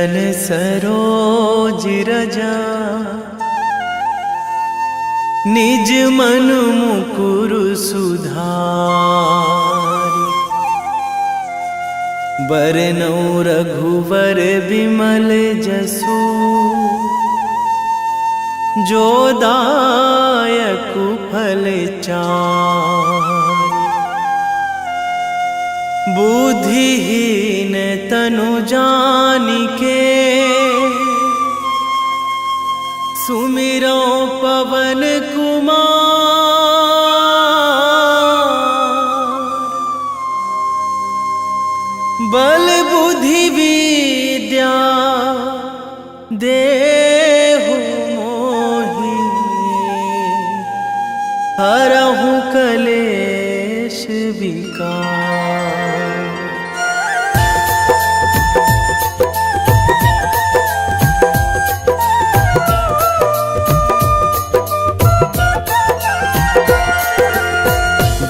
चरण सरोज रजा, निज मन मुकुर सुधारि। बरनौ रघुवर बिमल जसु, जो दायक फल चारि। बुद्धिहीन तनु जानिके, सुमिरो पवन कुमार। बल बुद्धि विद्या देहु मोहि, हरहु कलेश विकार।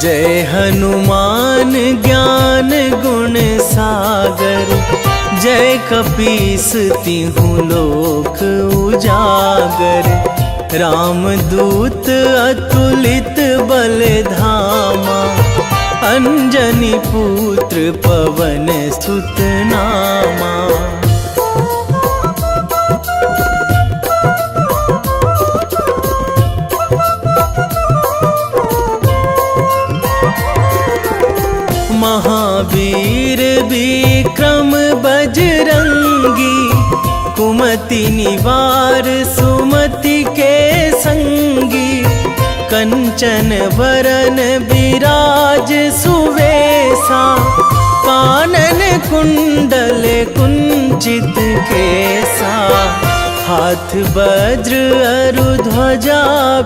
जय हनुमान ज्ञान गुण सागर, जय कपीस तिहु लोक उजागर। रामदूत अतुलित बल धामा, अंजनी पुत्र पवन सुत नामा। महावीर विक्रम बजरंगी, कुमति निवार सुमति के संगी। कंचन वरन विराज सुवेशा, कानन कुंडल कुंचित केसा। हाथ वज्र अरु ध्वजा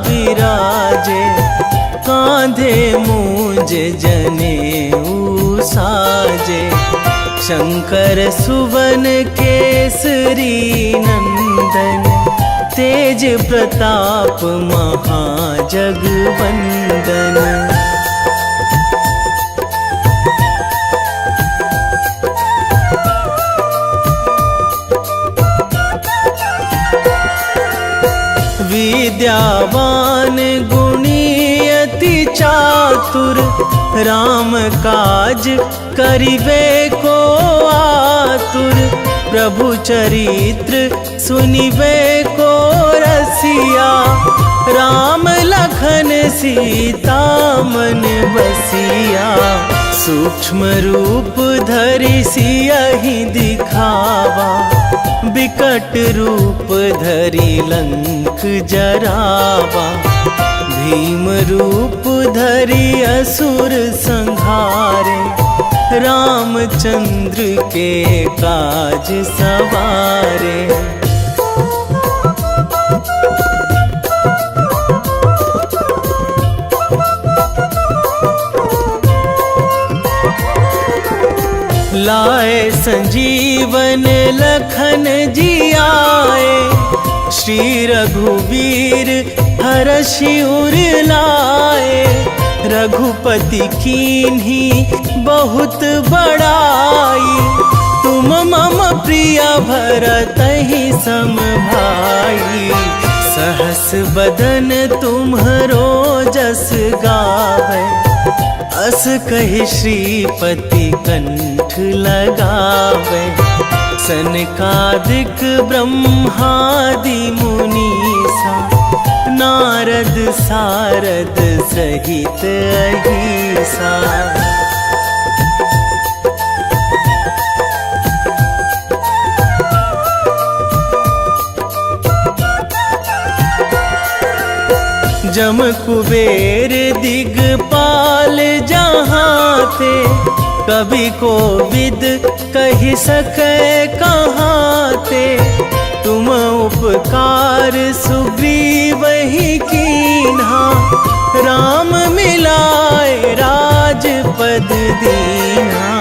बिराजे, कांधे मूंज जनेऊ साजे। शंकर सुवन केसरी नंदन, तेज प्रताप महाजगवंदन। विद्यावान गुणी अति चातुर, राम काज करिबे को आतुर। प्रभु चरित्र सुनिबे को रसिया, राम लखन सीता मन बसिया। सूक्ष्म रूप धरि सियहि दिखावा, बिकट रूप धरि लंक जरावा। भीम रूप धरि असुर संहारे, रामचंद्र के काज सवारे। लाए संजीवन लखन जियाए, श्री रघुवीर हरषि उर लाए। रघुपति कीन्ही बहुत बड़ाई, तुम मम प्रिय भरतहि सम भाई। सहस बदन तुम्हरो जस गावै, अस कहि श्रीपति कंठ लगावै। सनकादिक ब्रह्मादि मुनीसा, नारद सारद सहित अहिसा। जम कुबेर दिगपाल जहाँ थे, कवि कोविद कहि सकै कहाँ ते। तुम उपकार सुग्रीवहि कीन्हा, राम मिलाए राजपद दीन्हा।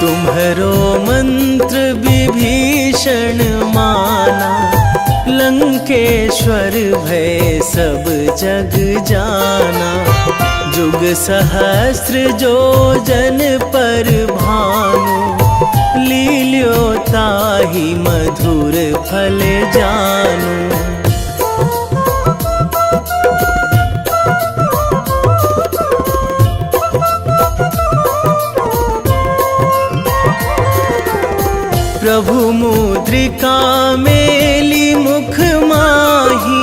तुम्हरो मंत्र विभीषण माना, लंकेश्वर भय सब जग जाना। जुग सहस्र जो जन पर भानु, लील्यो ताहि मधुर फल जानू। प्रभु मुद्रिका मेली मुख माही,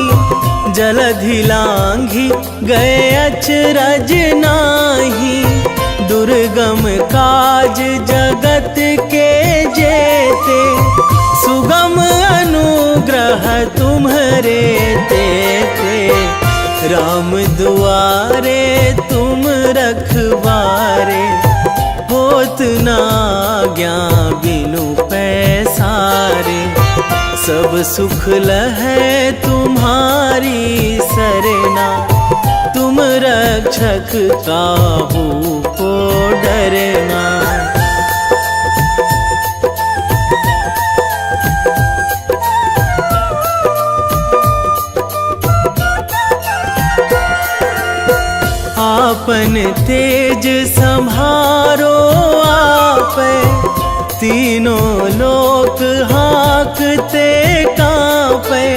जलधि लांघी गए अचरज नाही। दुर्गम काज जगत के जेते, सुगम अनुग्रह तुम्हरे तेते। राम दुआरे तुम रखवारे, होत ना आज्ञा बिनु पैसारे। सब सुख लहै तुम्हारी सरना, तुम रक्षक काहू को डरना। आपन तेज संभारो आपै, तीनों लोक हाँकते कांपै।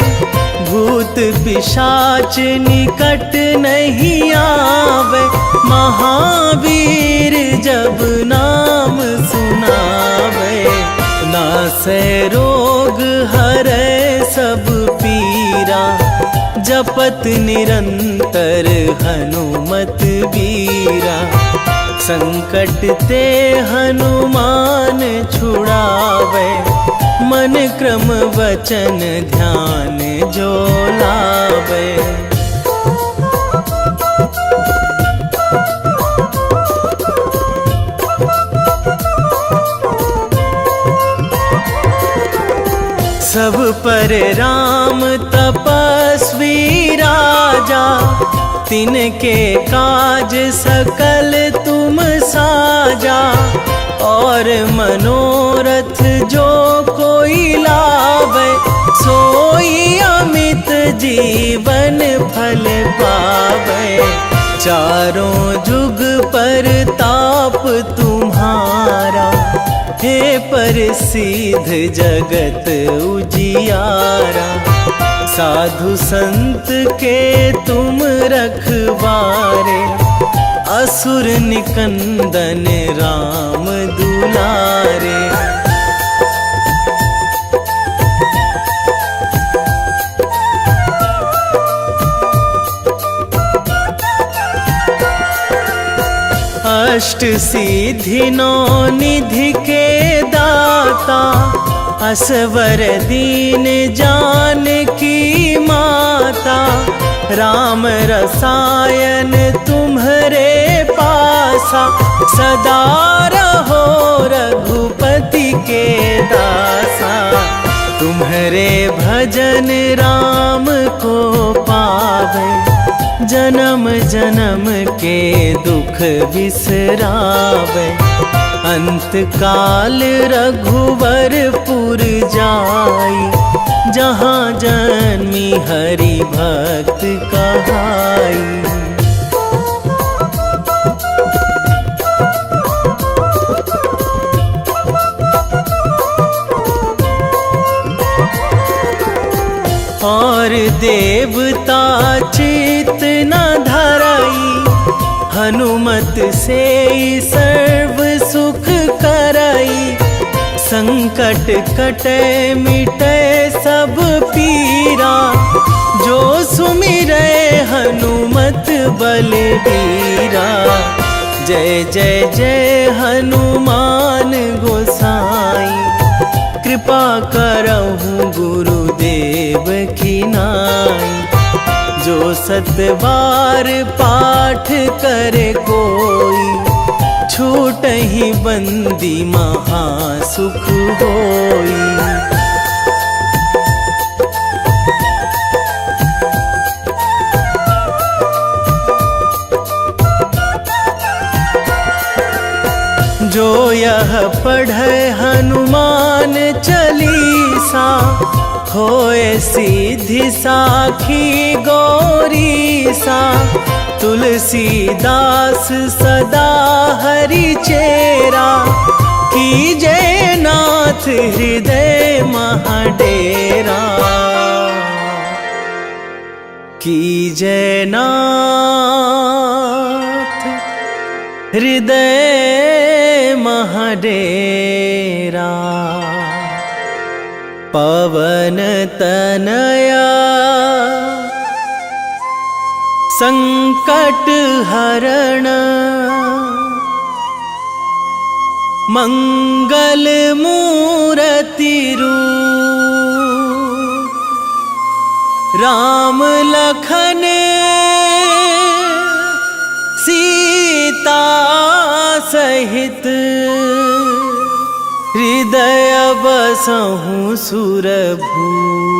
भूत पिशाच निकट नहीं आवे, महावीर जब नाम सुनावे। नासै रोग हरै सब पीरा, जपत निरंतर हनुमत बीरा। संकट ते हनुमान छुड़ावे, मन क्रम वचन ध्यान जो लावे। सब पर राम तपस्वी राजा, तिनके काज सकल तुम साजा। और मनोरथ जो कोई लावे, सोई अमित जीवन फल पावे। चारों जुग पर ताप तुम्हारा, हे प्रसिद्ध जगत उजियारा। साधु संत के तुम रखवारे, असुर निकंदन राम दुलारे। अष्ट सिद्धि नौ निधि के दाता, असवर दीन जानकी माता। राम रसायन तुम्हरे पासा, सदा रहो रघुपति के दासा। तुम्हरे भजन राम को पावे, जन्म जन्म के दुख बिसरावे। अंत काल रघुवरपुर जाई, जहाँ जन्मी हरि भक्त कहाई। और देवता चित न धराई, हनुमत से सर्व सुख कराई। संकट कटे मिटे सब पीरा, जो सुमिरै हनुमत बलबीरा। जय जय जय हनुमान गोसाई, कृपा करहु गुरुदेव की नाई। जो सतबार पाठ करे कोई, छूटहि बंदी महासुख होई। जो यह पढ़े हनुमान चालीसा, होए सीधी साखी गौरीसा। तुलसीदास सदा हरि चेरा, कीजे नाथ हृदय महाडेरा, कीजे नाथ हृदय महाडेरा। पवन तनया संकट हरण, मंगल मूर्ति रूप, राम लखन सीता सहित, हृदय बसहु सुरभूप।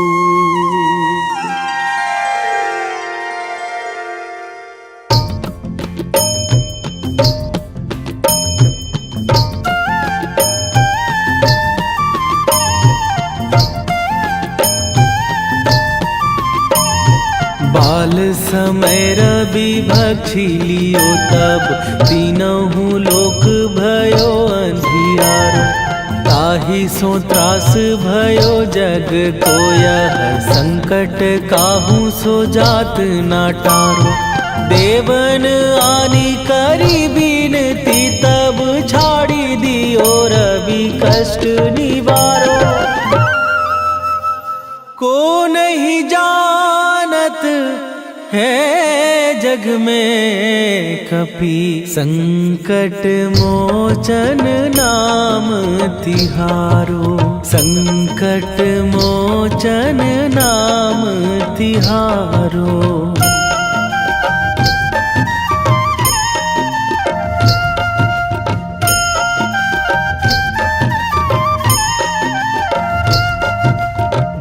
बाल समय रवि भक्षी लियो तब, तीनहु लोक भयो अंधियारो। ताहि सो त्रास भयो जग को यह, संकट काहू सो जात ना टारो। देवन आनी करी बिनती तब, छाड़ी दियो रवि कष्ट निवारो। को नहीं जानत है जग में कपि, संकट मोचन नाम तिहारो। संकट मोचन नाम तिहारो।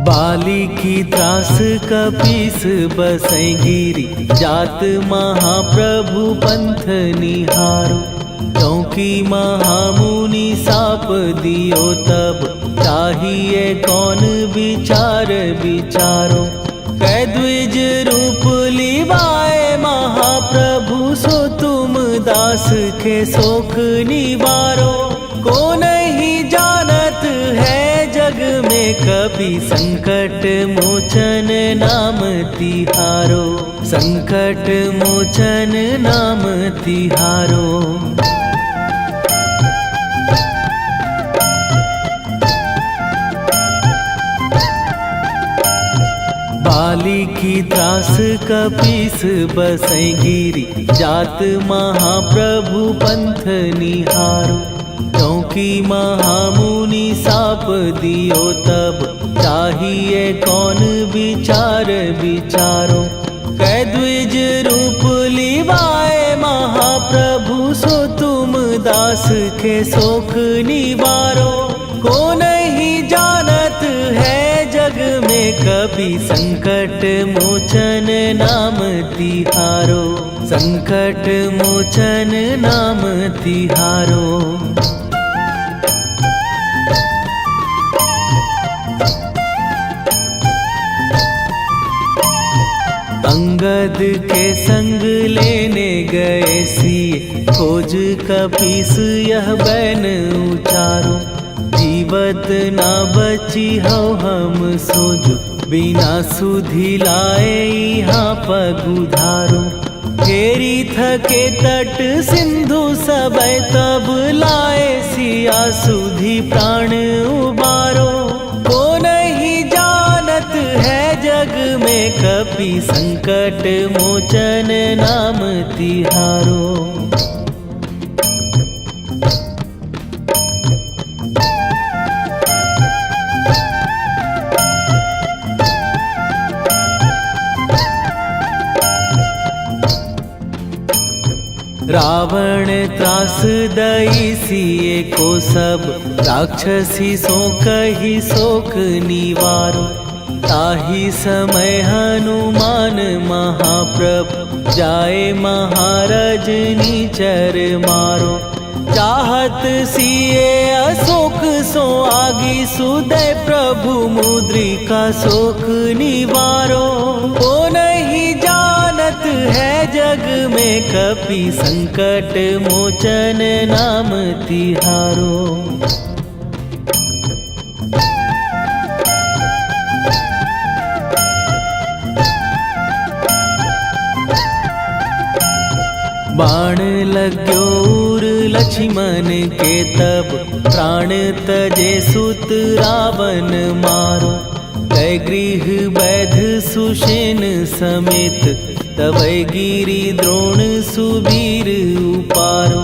बाली की त्रास कपीस बसै गिरी, जात महाप्रभु पंथ निहारो। क्योंकि महामुनि साप दियो तब, चाहिए कौन विचार विचारो। कै द्विज रूप लिवाए महाप्रभु, सो तुम दास के शोक निवारो। को नहीं जानत है जग में कपि, संकट मोचन नाम तिहारो। संकट मोचन नाम तिहारो। बाली की त्रास कपीस बसै गिरी, जात महाप्रभु पंथ निहारो। क्योंकि महामुनि साप दियो तब, चाहिए कौन विचार विचारो। कै द्विज रूप लिवाए महाप्रभु, सो तुम दास के शोक निवारो। को नहीं जानत है जग में कपि, संकट मोचन नाम तिहारो। संकट मोचन नाम तिहारो। अंगद के संग लेने गए सिए, खोज कपीस यह बैन उचारो। जीवत ना बची हो हम सोजो, बिना सुधि लाए यहाँ पगुधारो। घेरी थके तट सिंधु सबै तब, लाए सिया सुधि प्राण उबारो। को नहीं जानत है जग में कपि, संकट मोचन नाम तिहारो। रावण त्रास दई सिए को सब, राक्षसी सो कही शोक निवारो। ताहि समय हनुमान महाप्रभु, जाए महाराज नीचर मारो। चाहत सिए अशोक सो आगी, सुदय प्रभु मुद्रिका शोक निवारो। को नहीं जानत है जग में कपि संकट मोचन नाम तिहारो। बाण लग्यो उर लक्ष्मण के तब प्राण तजे सुत रावण मारो। कै गृह बैध सुषेण समेत तबै गिरि द्रोण सुबीर उपारो।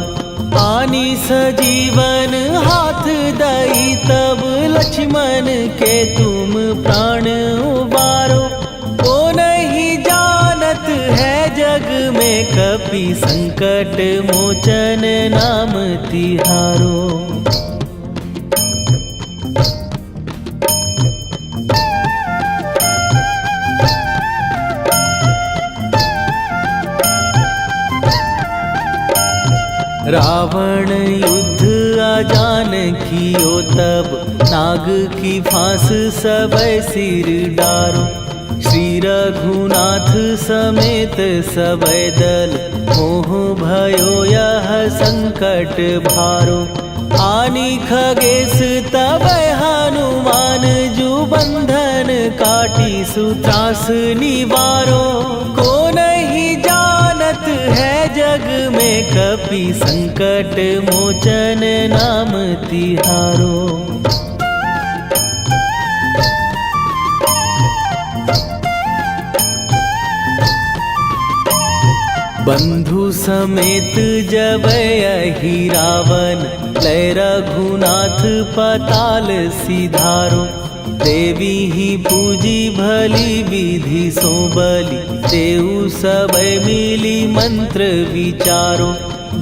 आनी सजीवन हाथ दई तब लक्ष्मण के तुम प्राण उबारो। ओ नहीं जानत है जग में कपि संकट मोचन नाम तिहारो। रावण युद्ध आजान कियो तब नाग की फांस सबै सिर डारो। श्री रघुनाथ समेत सबै दल मोह भयो यह संकट भारो। आनी खगेश तबै हनुमान जु बंधन काटी सुत्रास निवारो। को नहीं जानत है जग में कपि संकट मोचन नाम तिहारो। बंधु समेत जबै अहि रावण लय रघुनाथ पताल सिधारो। देवी ही पूजी भली विधि सो बलि तेउ सबै मिली मंत्र विचारो।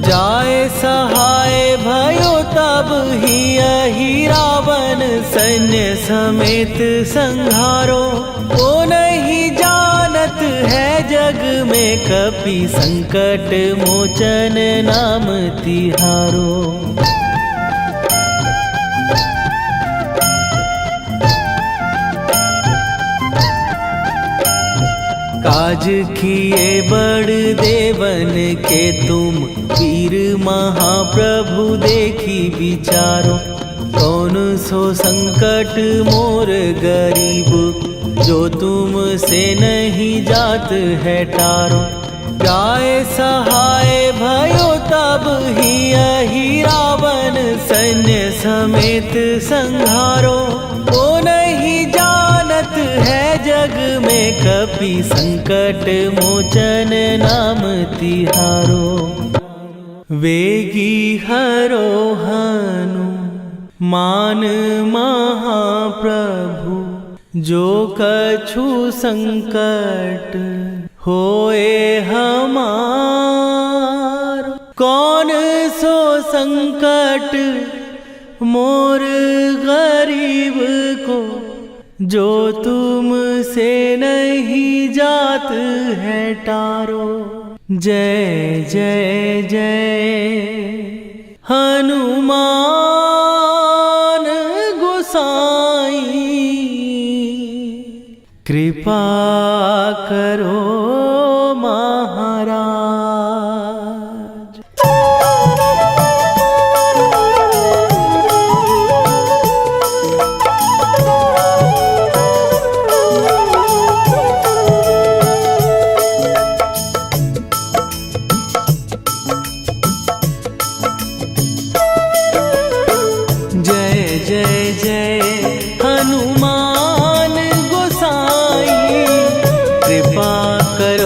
जाय सहाय भयो तब ही अहि रावण सैन्य समेत संहारो। ओ नहीं जानत है जग में कपि संकट मोचन नाम तिहारो। काज किए बड़ देवन के तुम वीर महाप्रभु देखी विचारो। कौन सो संकट मोर गरीब जो तुम से नहीं जात है टारो। जाय सहाय भयो तब ही अहि रावण सैन्य समेत संहारो। ओ नहीं जानत है जग में कपि संकट मोचन नाम तिहारो। वेगी हरो हनु मान महाप्रभु जो कछु संकट होए हमार। कौन सो संकट मोर गरीब को जो तुम से नहीं जात है टारो। जय जय जय हनुमान गोसाई कृपा करो महाराज। जय जय जय हनुमान गोसाई कृपा कर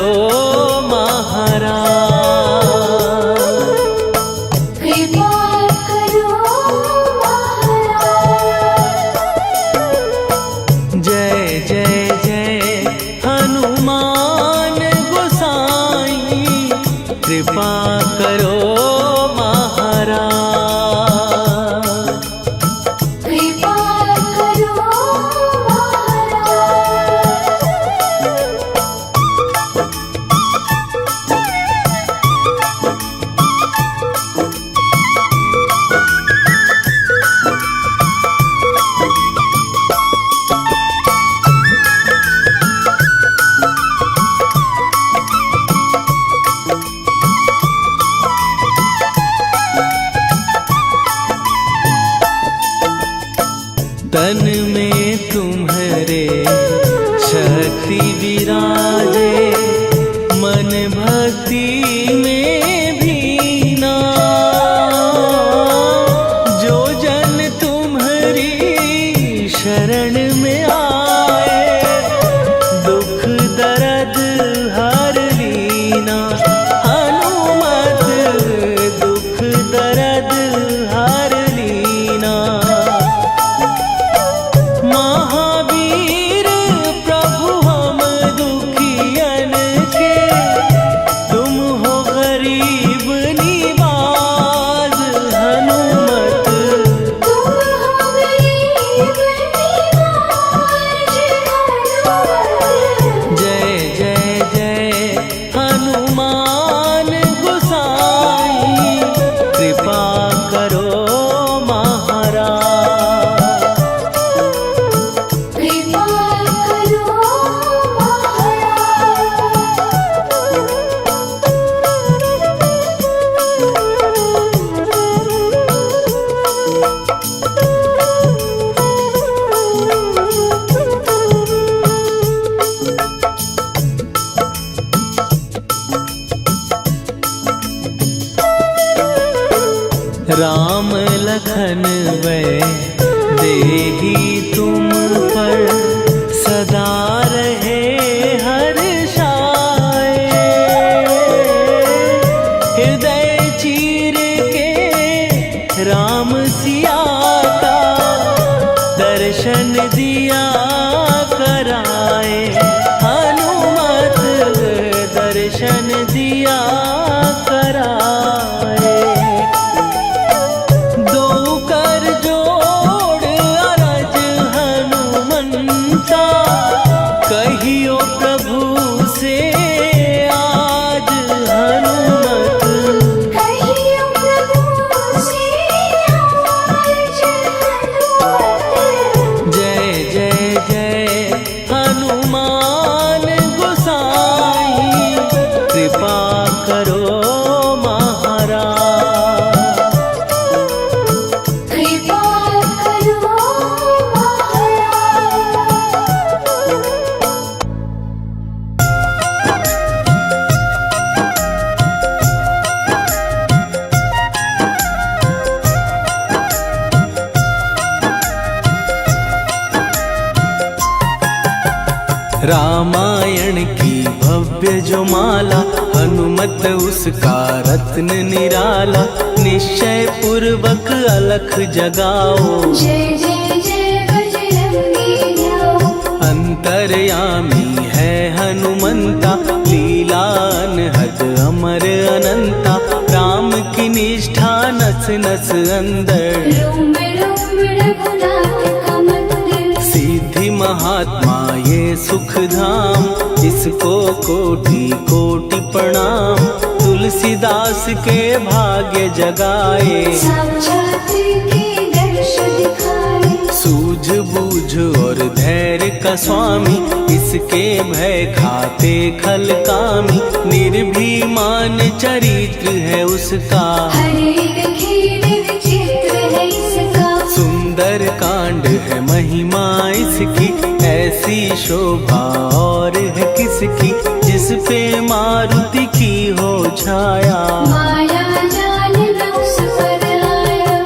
रामायण की भव्य जो माला, हनुमत उसका रत्न निराला। निश्चय पूर्वक अलख जगाओ, जय जय जय बजरंगी जाओ। अंतर्यामी है हनुमंता, लीला अनहद अमर अनंता। राम की निष्ठा नस नस अंदर, रोम रोम रघुनाथ का मंदिर। सिद्धि महात्मा ये सुख धाम, इसको कोटि कोटि प्रणाम। तुलसीदास के भाग्य जगाए, साक्षात के दर्श दिखाए। सूझबूझ और धैर्य का स्वामी, इसके भय खाते खल कामी। निर्भीमान चरित्र है उसका, हर एक खेल विचित्र है इसका। सुंदर कांड है महिमा इसकी। ऐसी शोभा और है किसकी, जिस पे मारुति की हो छाया। माया जाल न उस पर आया।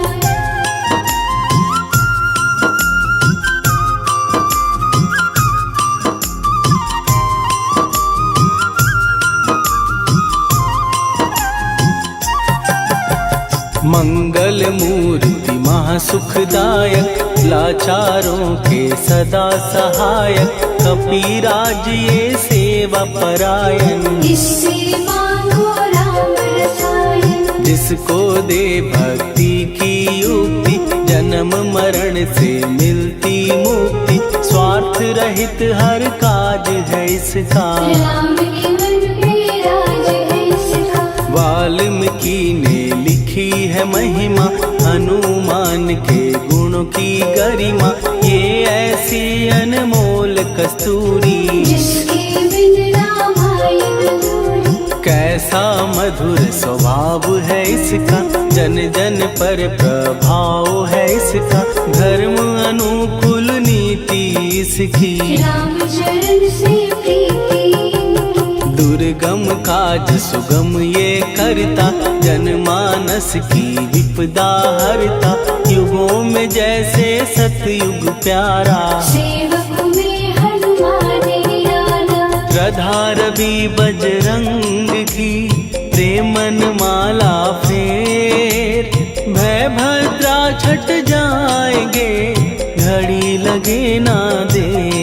मंगल मूर्ति महासुखदायक, लाचारों के सदा सहायक। कपीराज ये सेवा परायण, इससे मांगो राम रसायन। जिसको दे भक्ति की युक्ति, जन्म मरण से मिलती मुक्ति। स्वार्थ रहित हर काज है इसका, राम के मन में राज है इसका। वाल्मीकि ने लिखी है महिमा, हनुमान के गुणों की गरिमा। ये ऐसी अनमोल कस्तूरी, जिसके बिन रामायण अधूरी। कैसा मधुर स्वभाव है इसका, जन जन पर प्रभाव है इसका। धर्म अनुकूल नीति इसकी, राम चरण से प्रीति। दुर्गम काज सुगम ये करता, जनमानस की विपदा हरता। युगों में जैसे सतयुग प्यारा, सेवक में हनुमान निराला। राधा रवि बजरंग की, प्रेमन माला फेर। भय भद्रा छट जाएंगे, घड़ी लगे ना देर।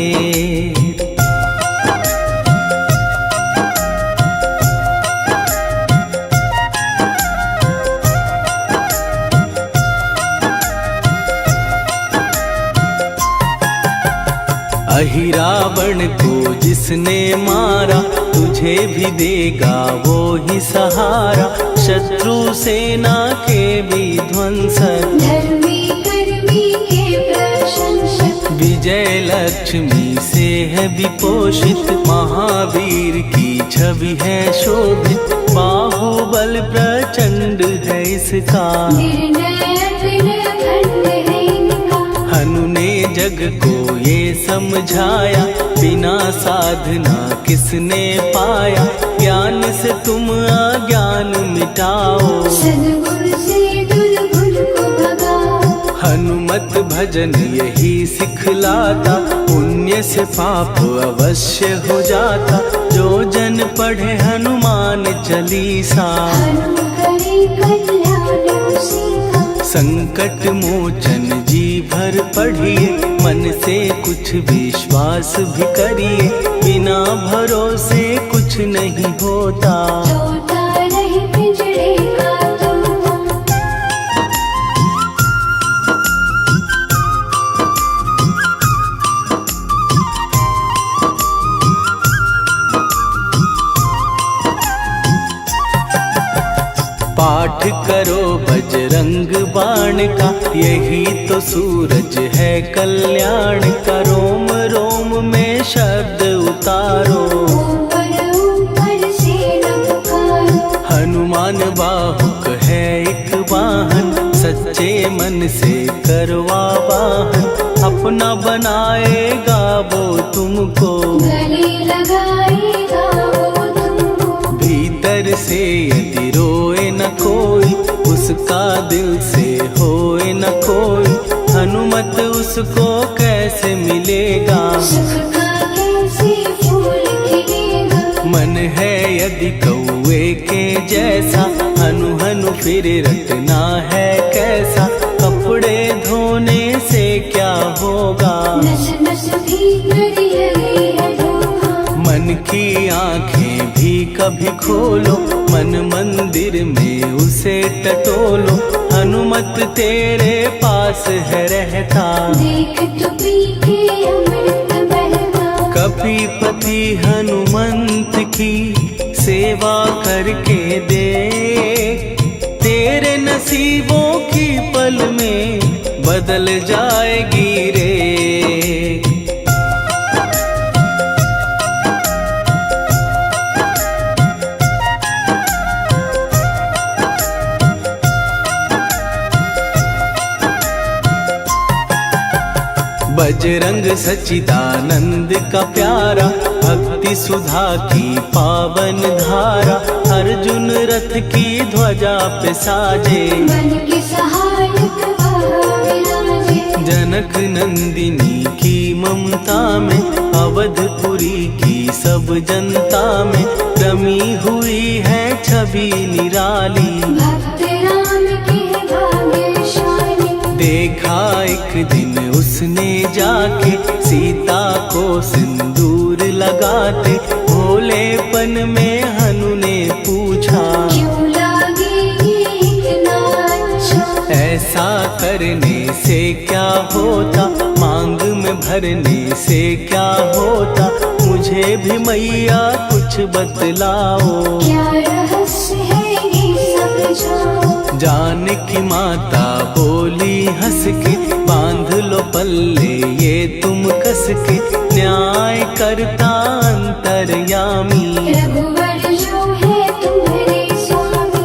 अहिरावण को जिसने मारा, तुझे भी देगा वो ही सहारा। शत्रु सेना के विध्वंसक, धर्मी कर्मी के प्रशंसक। विजय लक्ष्मी से है विपोषित, महावीर की छवि है शोभित। बाहुबल प्रचंड है इसका, निर्णय अखंड है इनका। हनु ने जग को ये समझाया, बिना साधना किसने पाया। ज्ञान से तुम अज्ञान मिटाओ, सद्गुण से दुर्गुण को भगाओ। हनुमत भजन यही सिखलाता, पुण्य से पाप अवश्य हो जाता। जो जन पढ़े हनुमान चालीसा, हनु करे कल्याण उसी का। संकट मोचन जी भर पढ़िए, मन से कुछ विश्वास भी करिए। बिना भरोसे कुछ नहीं होता, तोता रहे पिंजरे का तोता। पाठ करो बजरंग बाण का, यही तो सूरज है कल्याण का। रोम रोम में शब्द उतारो, ऊपर ऊपर से न पुकारो। हनुमान बाहुक है एक वाहन, सच्चे मन से करवा वाहन। अपना बनाएगा वो तुमको, गले लगाएगा वो तुमको। भीतर से यदि रोए न कोई, उसका दिल से होए न कोई। हनुमत उसको कैसे मिलेगा, सुख का कैसे बरी लगी है धोखा। मन की आंखें भी कभी खोलो, मन मंदिर में उसे टटोलो, हनुमत तेरे पास है रहता। देख तो पी के अमृत बहता। कपीपति हनुमंत की सेवा करके देख, तेरे नसीबों की पल में बदल जाएगी रे। बजरंग सच्चिदानंद का प्यारा, भक्ति सुधा की पावन धारा, अर्जुन रथ की ध्वजा पे साजे, मन के सहायक वह विराजे। जनक नंदिनी की ममता में, अवधपुरी की सब जनता में रमी हुई है छवि निराली। भक्त राम के भाग्यशाली। देखा एक दिन उसने जाके सीता को सिंदूर लगाते, भोलेपन में हनु ने पूछा, क्यों लागेगी इतना अच्छा। ऐसा करने से क्या होता, मांग में भरने से क्या होता, मुझे भी मैया कुछ बतलाओ। क्या रहस्य है ये समझाओ। जानकी माता बोली हंस के, बांध लो पल्ले ये तुम कस के, न्याय करता अंतर्यामी। रघुवर जो है तुम्हारे स्वामी।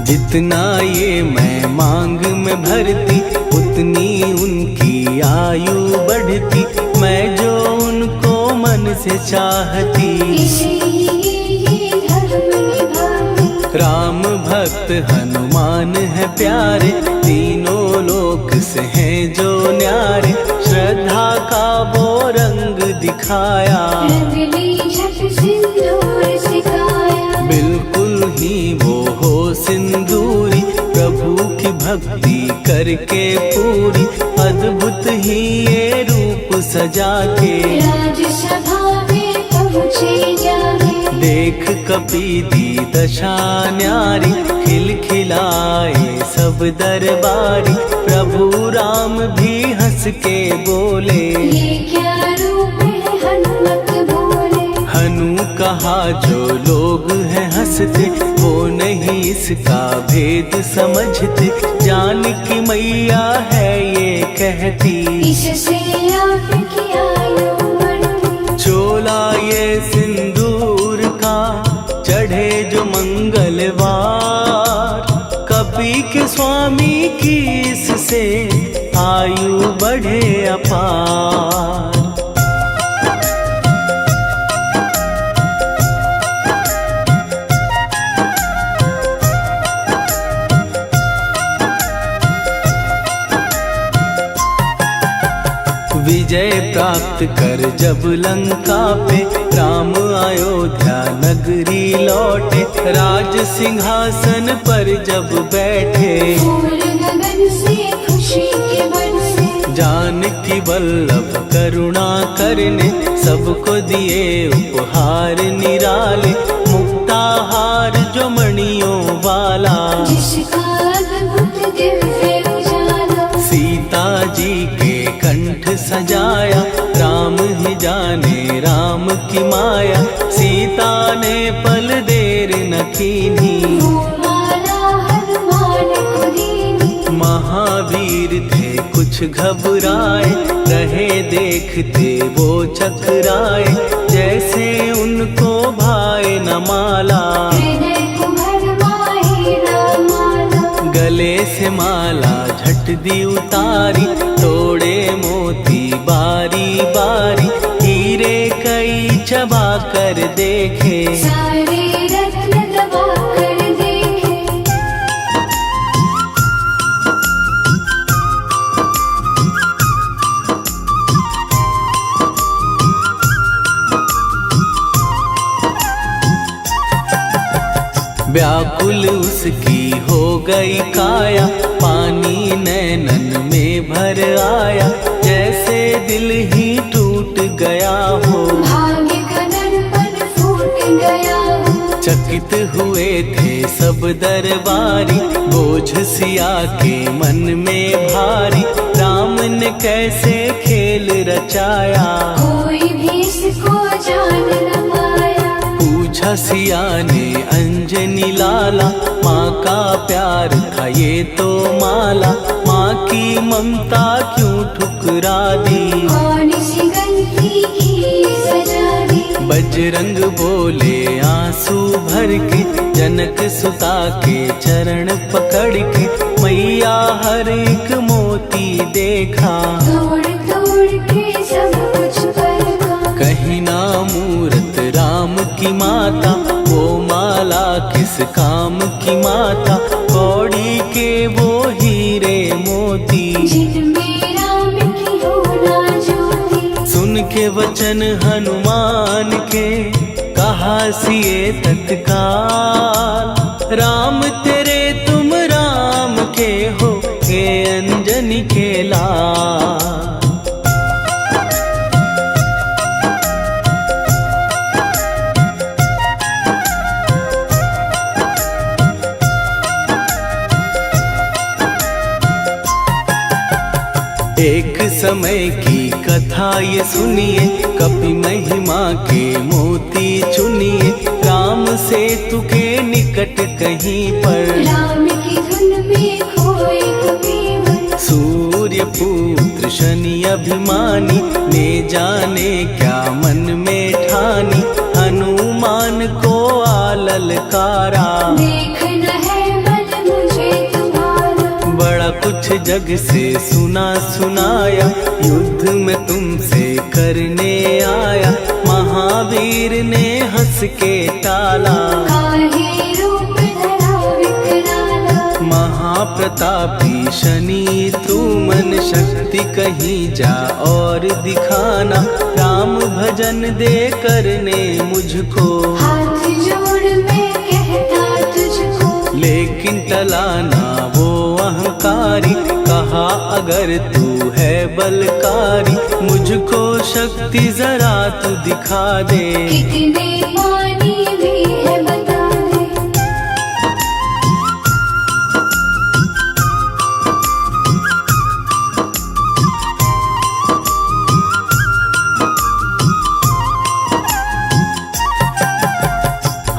जितना ये मैं मांग में भरती, उतनी उनकी आयु बढ़ती, मैं जो उनको मन से चाहती। इसीलिए धर्म निभाती। राम भक्त हनुमान है प्यारे, तीनों लोक से हैं जो न्यारे, श्रद्धा का वो रंग दिखाया, रंग ली झट सिंदूर सिखाया। बिल्कुल ही वो हो सिंदूरी, प्रभु की भक्ति करके पूरी, अद्भुत ही ये रूप सजा के, राजसभा में पहुँचे जाके। देख कपीदी दशा न्यारी, खिलखिलाए सब दरबारी, प्रभु राम भी हंस के बोले, ये क्या रूप है हनुमत बोले। हनु कहा जो लोग हैं हंसते, वो नहीं इसका भेद समझते, जानकी मैया है ये कहती, इससे आपकी आयु बढ़ती। चोला ये सिंदूर का चढ़े जो मंगलवार, कपी के स्वामी की इससे आयु बढ़े अपार। विजय प्राप्त कर जब लंका पे, राम अयोध्या नगरी लौटे, राज सिंहासन पर जब बैठे, फूल गगन से खुशी के बरसे। जानकी वल्लभ करुणा करने, सबको दिए उपहार निराले, मुक्ताहार जो मणियों वाला, जिसका अद्भुत दिव्य उजाला। सीता जी के कंठ सजाया, राम ही जाने राम की माया, सीता ने पल देर न कीन्ही, वो माला हनुमान को दीनी। महावीर थे कुछ घबराए, रहे देखते वो चकराए, जैसे उनको भाए न माला, हृदय को भरमाए रामाला। गले से माला झट दी उतारी, तोड़े मोती बारी बारी, हीरे कई चबा कर देखे, सारे रत्न दबा कर देखे। व्याकुल उसकी हो गई काया, पानी नैनन में भर आया, जैसे दिल ही टूट गया हो। भाग्य का दर्पण फूट गया हो। चकित हुए थे सब दरबारी, बोझ सिया के मन में भारी, राम ने कैसे खेल रचाया, कोई भी इसको जान न पाया। पूछा सिया ने अंजनी लाला, माँ का प्यार था ये तो माला, माँ की ममता क्यों ठुकरा दी, कौन सी गलती की सजा दी। बजरंग बोले आंसू भर के, जनक सुता के चरण पकड़ के, मैया हर एक मोती देखा, तोड़ तोड़ के सब कुछ परखा। कहीं ना मूरत राम की माता, वो माला किस काम की माता, कौड़ी के वो हीरे मोती, जिनमें राम की हो ना ज्योति। सुन के वचन हनुमान के, कहा सिए तत्काल, राम तेरे तुम राम के हो, के अंजनी के लाल। एक समय की कथा ये सुनिए, कपि महिमा के मोती चुनिए, राम सेतु के निकट कहीं पर, राम की धुन में खोए कबीर। सूर्य पुत्र शनि अभिमानी, ने जाने क्या मन में ठानी, हनुमान को आललकारा, देखना है बल मुझे तुम्हारा। बड़ा कुछ जग से सुना सुनाया, युद्ध में तुमसे करने आया, महावीर ने हंस के टाला, काहे रूप धरा विकराला। महाप्रतापी शनि तू मन शक्ति कहीं जा और दिखाना, राम भजन दे करने मुझको, हाथ जोड़ मैं कहता तुझको। लेकिन टलाना वो अहंकारी, कहा अगर तू है बलकारी, मुझको शक्ति जरा तू दिखा दे, कितने पानी भी है बता दे।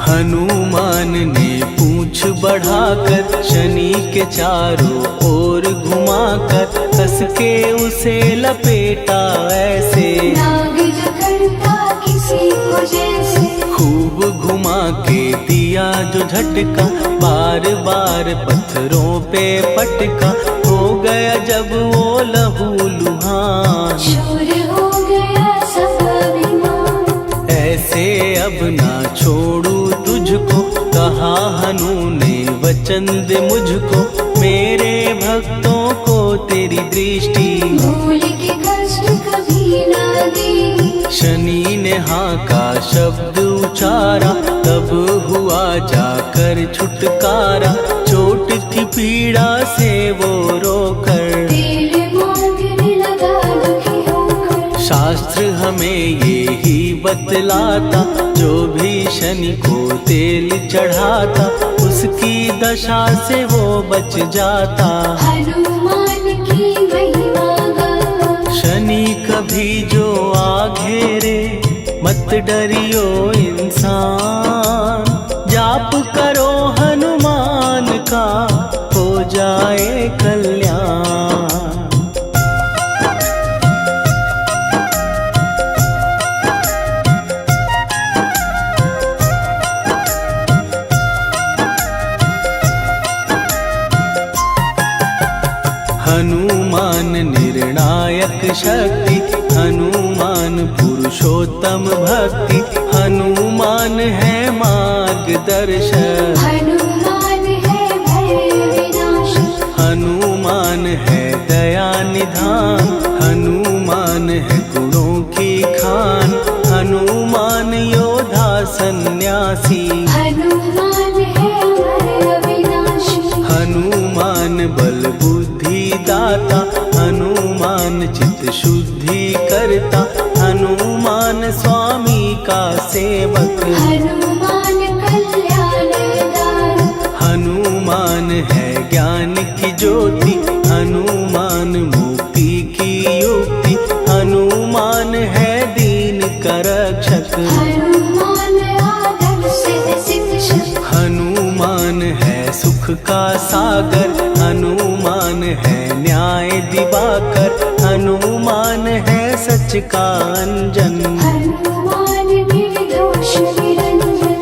हनुमान ने पूंछ बढ़ाकर, शनि के चारों ओर घुमाकर, कस के उसे लपेटा ऐसे, नाग जो करता किसी को जैसे। खूब घुमा के दिया जो झटका, बार बार पत्थरों पे पटका, हो गया जब वो लहू लुहान, शूर हो गया सब अभिमान। ऐसे अब ना छोड़ू तुझको, कहा हनु ने वचन दे मुझको, मेरे भक्तों को तेरी दृष्टि, भूल के कष्ट कभी ना दे। शनि ने हाँ का शब्द उचारा, तब हुआ जाकर छुटकारा, चोट की पीड़ा से वो रोकर, तेरे मांगने लगा दुखी होकर। शास्त्र हमें ये ही बतलाता, जो भी शनि को तेल चढ़ाता, उसकी दशा से वो बच जाता, हनुमान की महिमा गाता। शनि कभी जो आ घेरे, मत डरियो इंसान, जाप करो हनुमान का, हो जाए कल्याण। हनुमान निर्णायक शक्ति, हनुमान पुरुषोत्तम भक्ति, हनुमान है मार्गदर्शक, हनुमान है भय विनाशक। हनुमान है दया निधान, हनुमान है गुणों की खान, हनुमान योद्धा सन्यासी, हनुमान है सेवक। हनुमान कल्याण दायक। हनुमान है ज्ञान की ज्योति, हनुमान मुक्ति की युक्ति, हनुमान है दीन का रक्षक। हनुमान आदर्श शिक्षक। हनुमान है सुख का सागर, हनुमान है न्याय दिवाकर, हनुमान है सच का अंजन। हनुमान निर्दोष निरंजन।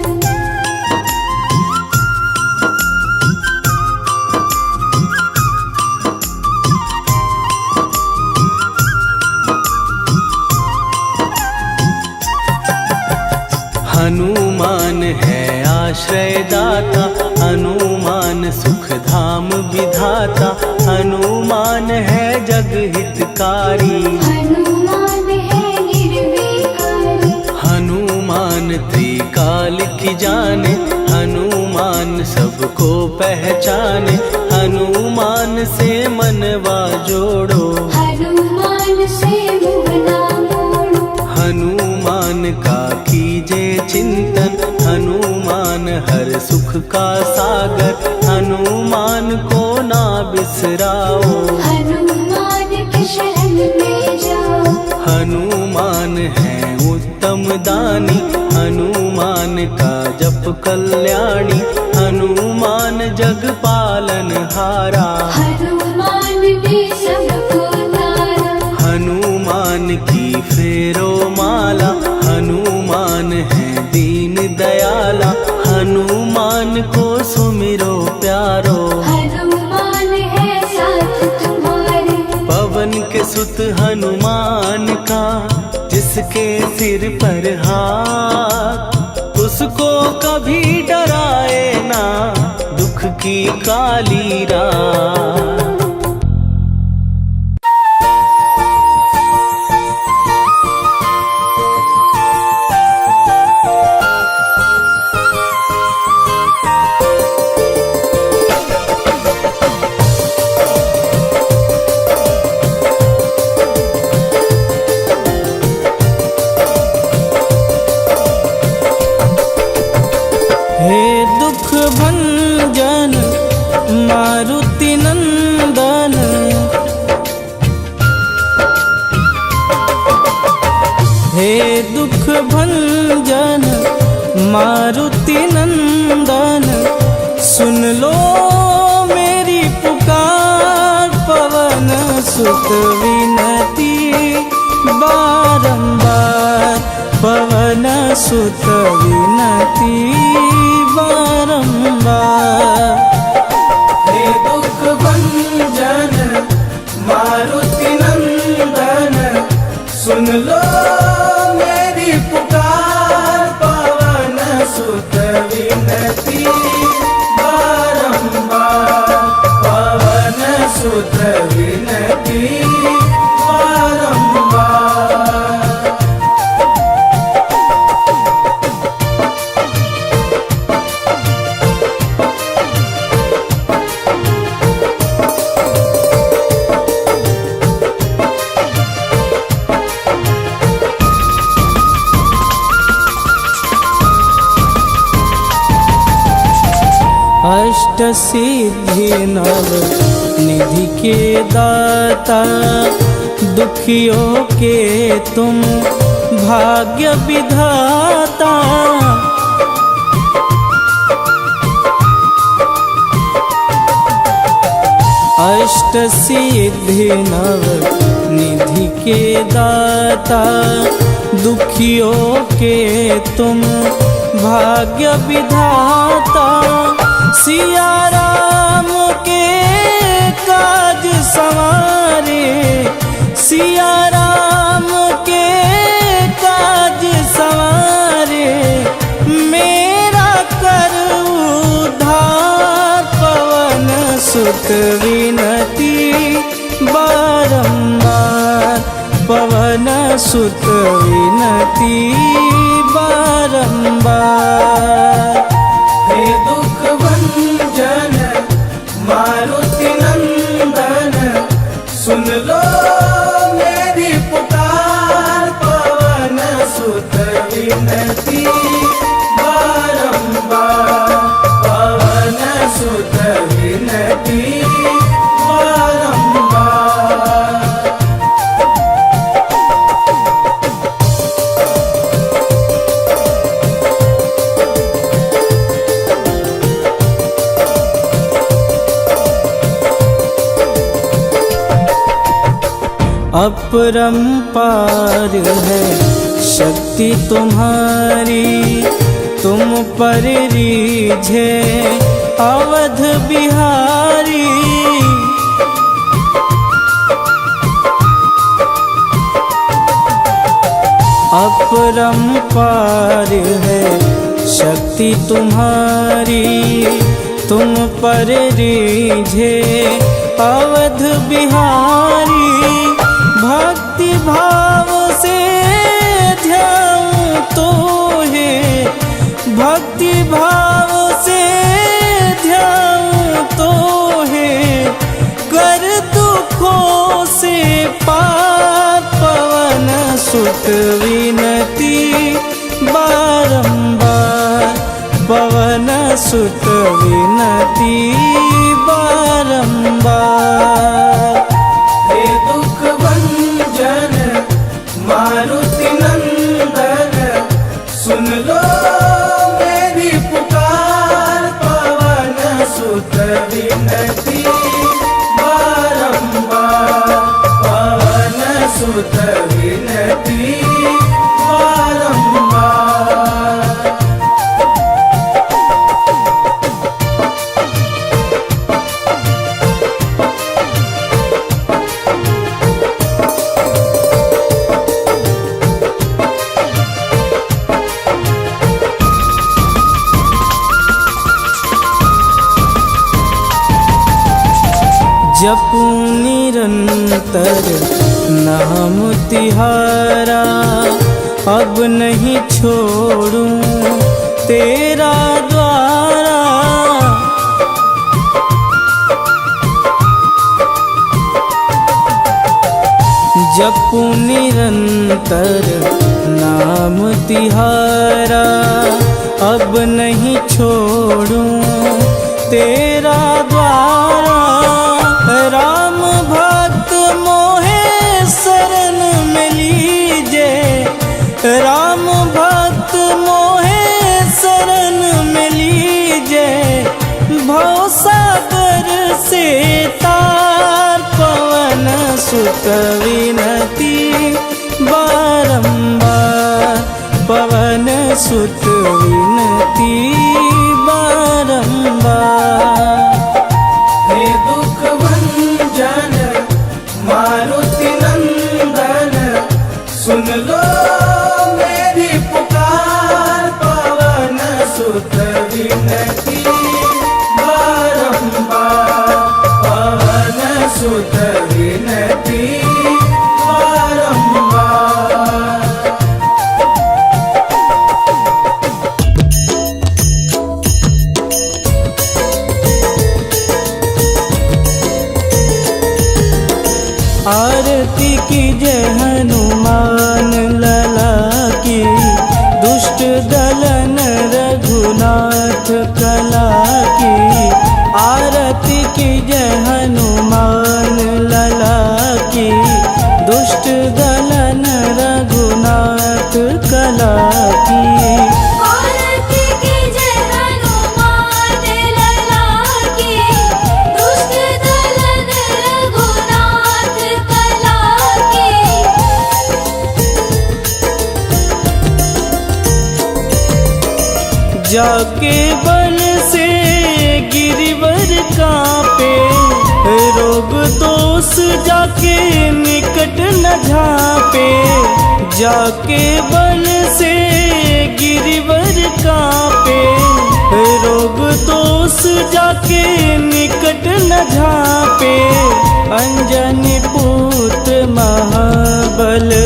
हनुमान है आश्रय दाता, हनुमान सुख धाम विधाता, हनुमान है जग हितकारी। हनुमान है निर्विकारी। हनुमान त्रिकाल की जाने, हनुमान सबको पहचाने, हनुमान से मनवा जोड़ो। हनुमान से मुँह ना मोड़ो। हनुमान का कीजे चिंतन, हनुमान हर सुख का सागर, हनुमान को ना बिसराओ। हनुमान के शरण में जाओ। हनुमान है उत्तम दानी, हनुमान का जप कल्याणी, हनुमान जग पालन हारा। हनुमान ने सबको तारा। हनुमान की फेरो माला, हनुमान है दीन दयाला, हनुमान को सुमिरो प्यारो। हनुमान है साथ तुम्हारे। पवन के सुत हनुमान का, जिसके सिर पर हाथ, उसको कभी डराए ना दुख की काली रात। हे दुख भंजन मारुति नंदन, हे दुख भंजन मारुति नंदन, सुन लो मेरी पुकार, पवन सुत विनती बारंबार, पवन सुत विनती बारंबार। हे दुख भंजन मारुति नंदन, सुन लो मेरी पुकार, पवन सुत विनती बारंबार, पवन सुत विनती बारंबार। अष्ट सिद्धि नव निधि के दाता, दुखियों के तुम भाग्य विधाता। अष्ट सिद्धि नव निधि के दाता, दुखियों के तुम भाग्य विधाता। सिया राम के काज संवारे, सिया राम के काज संवारे, मेरा कर उद्धार, पवन सुत विनती बारंबार, पवन सुत विनती बारंबार। हे दुख भंजन मारुति नंदन, सुन लो मेरी पुकार, पवन सुत विनती बारंबार पवन सुत विनती बारंबार। अपरंपार है शक्ति तुम्हारी, तुम पर रीझे अवध बिहारी। अपरंपार है शक्ति तुम्हारी, तुम पर रीझे अवध बिहारी। भक्ति भाव से ध्याऊं तो है, भक्ति भाव से ध्याऊं तो है, कर दुखों से पार पवन सुत विनती बारंबार। पवन सुत विनती बारंबार। हे दुख भंजन मारुति नंदन, सुन लो मेरी पुकार। पवन सुत विनती बारंबार। पवन सुत विनती बारंबार। जपूं निरंतर नाम तिहारा, अब नहीं छोड़ूं तेरा द्वारा। जपूं निरंतर नाम तिहारा, अब नहीं छोड़ूं तेरा द्वारा। राम भक्त मोहे शरण में लीजे, राम भक्त मोहे शरण में लीजे। भवसागर से तार पवन सुत विनती बारंबार। पवन सुत विनती बारंबार। हे दुख भंजन मारुति नंदन, सुन लो मेरी पुकार। पवन सुत विनती बारंबार। पवन सुत विनती बारंबार। आरती की जय हनुमान लला की, दुष्ट दलन रघुनाथ कला की। आरती की जय हनुमान लला की, दुष्ट दलन रघुनाथ कला की। आरती की जय हनुमान लला की, दुष्ट दलन रघुनाथ कला की। जाके बल से गिरिवर कांपे, रोग दोष जाके निकट न झांपे। जाके बल से गिरिवर कांपे, रोग दोष जाके निकट न झांपे। अंजनी पुत्र महाबलदाई,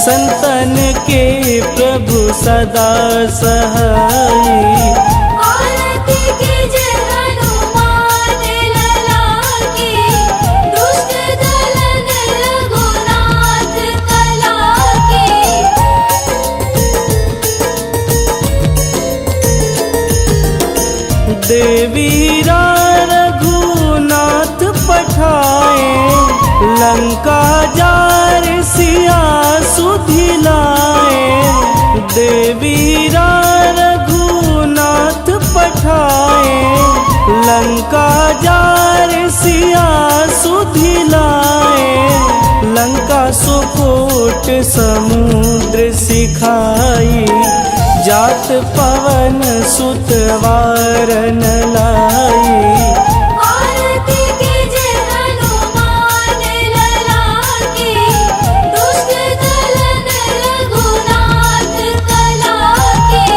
संतन के प्रभु सदा सहाई। आरती की जय हनुमान लला की, दुष्ट दलन रघुनाथ कला की। देवीरा रघुनाथ पठाए, लंका जार सिया सुधिलाए। देवीरा रघुनाथ पठाए, लंका जार सिया सुधिलाए। लंका सुकोट समुद्र सिखाई, जात पवन सुत वारन लाई। आरती कीजे हनुमान लला की, दुष्ट दलन रघुनाथ कला की।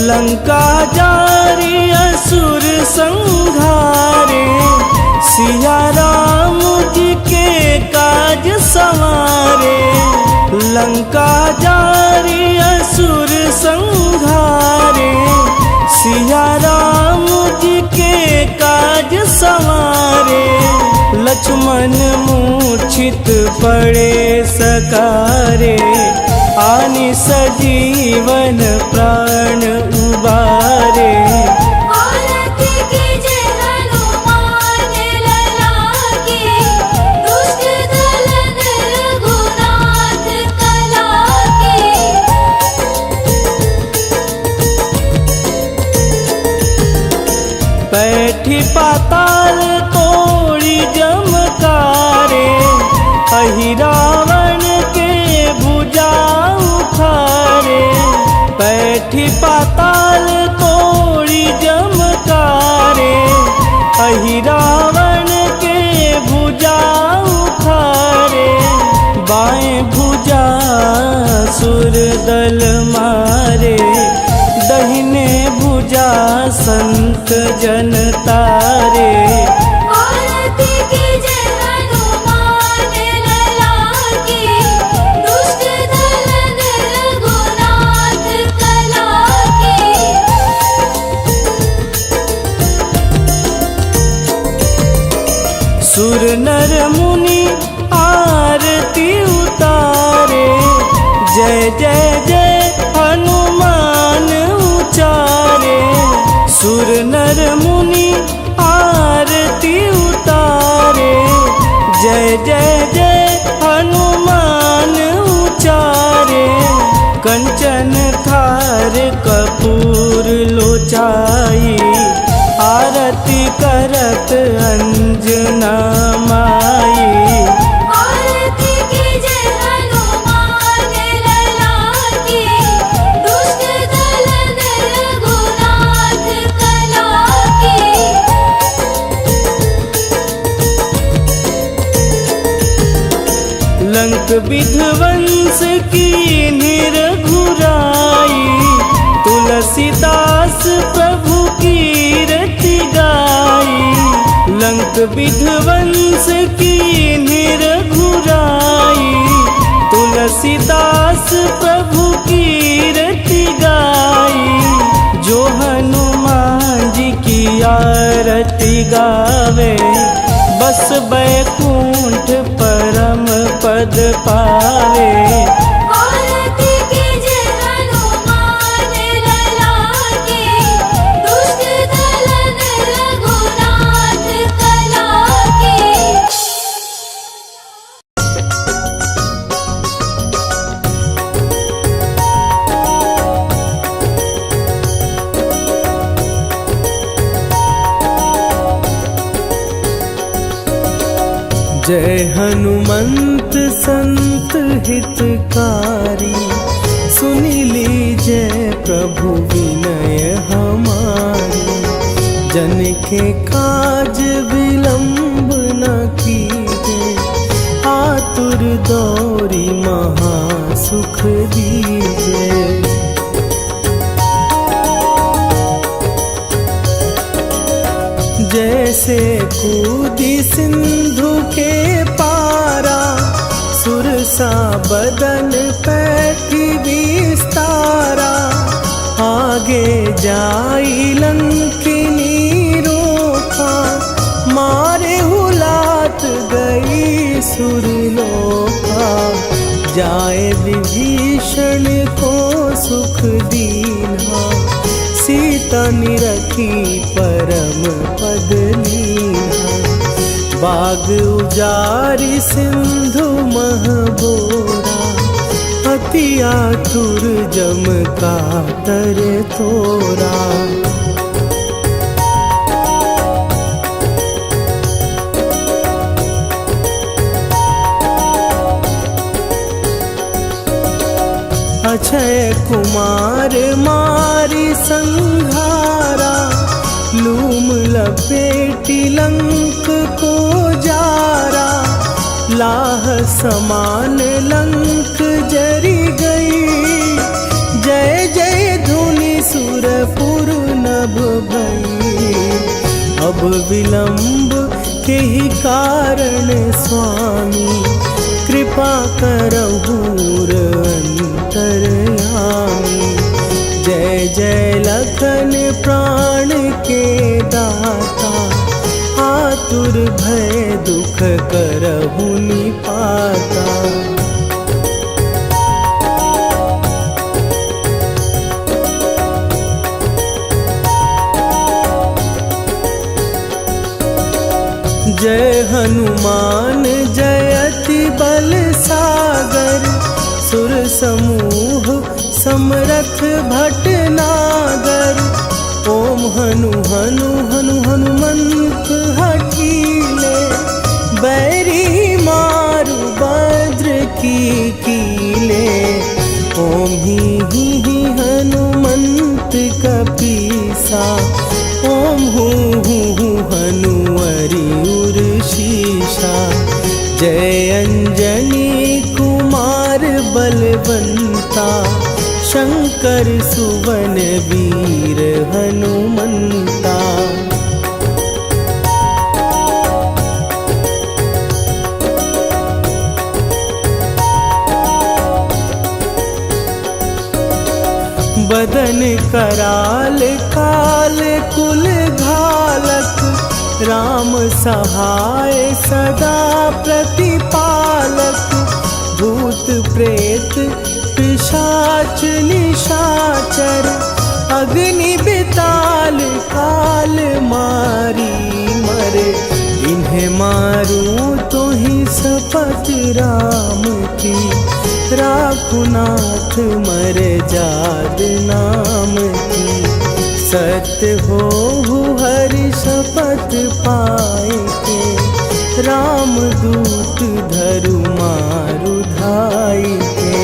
लंका जारी असुर संहारे, सिया राम जी के काज संवारे। लंका जारी असुर संहारे, सिया राम जी के काज संवारे। लक्ष्मण मूर्छित पड़े सकारे, आनि सजीवन प्राण उबारे। आरती कीजे हनुमान लला की, दुष्ट दलन रघुनाथ कला की। बैठी पाताल तोड़ी जमकारे, अहि रावण के भुजा उखारे। बैठी पाताल तोड़ी जमकारे, अहि रावण के भुजा उखारे। बाएं भुजा सुर दल मारे, दहिने भुजा संत जन तारे। आरती कीजे हनुमान लला की, दुष्ट दलन रघुनाथ कला की। सुर नर मुनि आरती उतारे, जय जय जय हनुमान उचारे। सुर नर मुनि आरती उतारे, जय जय जय हनुमान उचारे। कंचन थार कपूर लोचाई, आरती करत अंजना माई। आरती कीजे हनुमान लला की, दुष्ट दलन रघुनाथ कला की। लंक विध्वंस की निरघुराई, तुलसीदास प्रभु कीरति गाई। लंक विध्वंस की निरघुराई, तुलसीदास प्रभु कीरति गाई। जो हनुमान जी की आरती गावे, बस बैकुंठ परम पद पावे। आरती कीजे हनुमान लला की, दुष्ट दलन रघुनाथ कला की। जय हनुमंत संत हितकारी, सुनि लीजय प्रभु विनय हमारी। जन के काज विलंब न कीजे, आतुर दौरी महासुख दीजे। जैसे कूदी सिंधु के पारा, सुरसा बदन पैठी विस्तारा। आगे जाई लंकिनी रोका, मारे हुलात गई सुरलोका। जाए विभीषण को सुख दीना, सीता निरखी परम पद लीना। बाग उजारि सिंधु मह बोरा, अति आतुर जम कातर तोरा। अक्षय कुमार मारी संघारा, लूम लपेटी लंक को जारा। लाह समान लंक जरी गई, जय जय धुनि सुरपुर नभ भई। अब विलंब के ही कारण स्वामी, कृपा करहु अंतरयामी। जय जय लखन प्राण के दाता, आतुर भय दुख करहु निपाता। जय हनुमान जयति बल सागर, सुर समूह समरथ भटनागर। ओम हनु हनु हनु हनुमंत हठीले, बैरी मारु भद्र की कीले। ओम ही हनुमंत कपीसा, ओम हूँ हनुवरि उर शीशा। जय अंजनी कुमार बलवंता, शंकर सुवन वीर हनुमंता। बदन कराल काल कुल घालक, राम सहाय सदा प्रतिपालक। भूत प्रेत पिशाच निशाचर, अग्नि बिताल काल मारी मरे। इन्हें मारूं तो ही शपथ राम की, राखुनाथ मर जाद नाम की। सत्य हो हरि शपथ पाए के, राम दूत धरु मारु धाई के।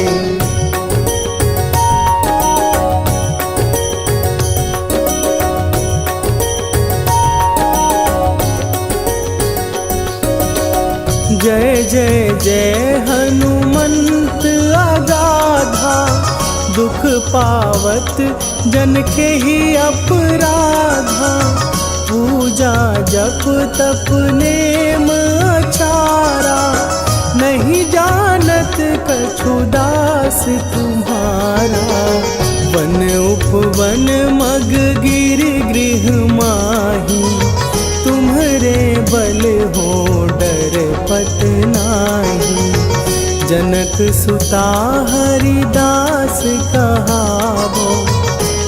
जय जय जय हनुमंत अगाधा, दुख पावत जन के ही अपराधा। पूजा जप तप नेम अचारा, नहीं जानत कछु दास तुम्हारा। वन उपवन मग गिर गृह माही, तुम्हरे बल हो डर पत नाही। जनक सुता हरिदास कहावो,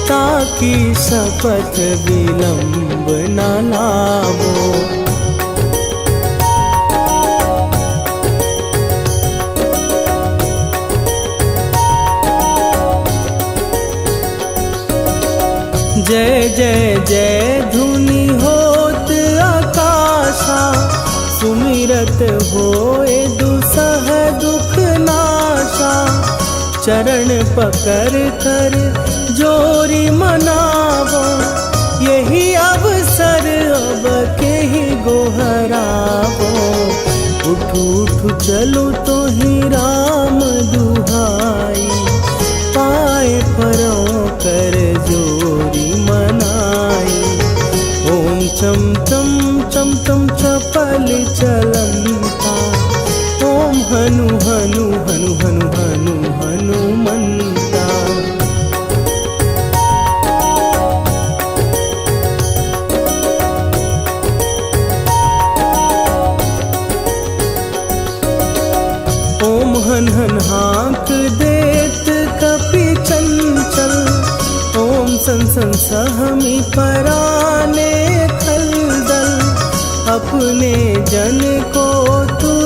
ताकि शपथ विलंब न लावो। जय जय जय धुनि होत आकाशा, सुमिरत होए दुसह दुख नाशा। चरण पकड़ कर जोरी मनावो, यही अवसर अब के ही गोहरावो। उठ उठ चलो तो ही राम दुहाई, पाए परों कर जोरी मनाई। ओम चम चम चम चम चपल चलंता, ओम हनु हनु हनु हनु हनु हनुमंता। ओम हन हन हा संसहमी पराने खलदल, अपने जन को तू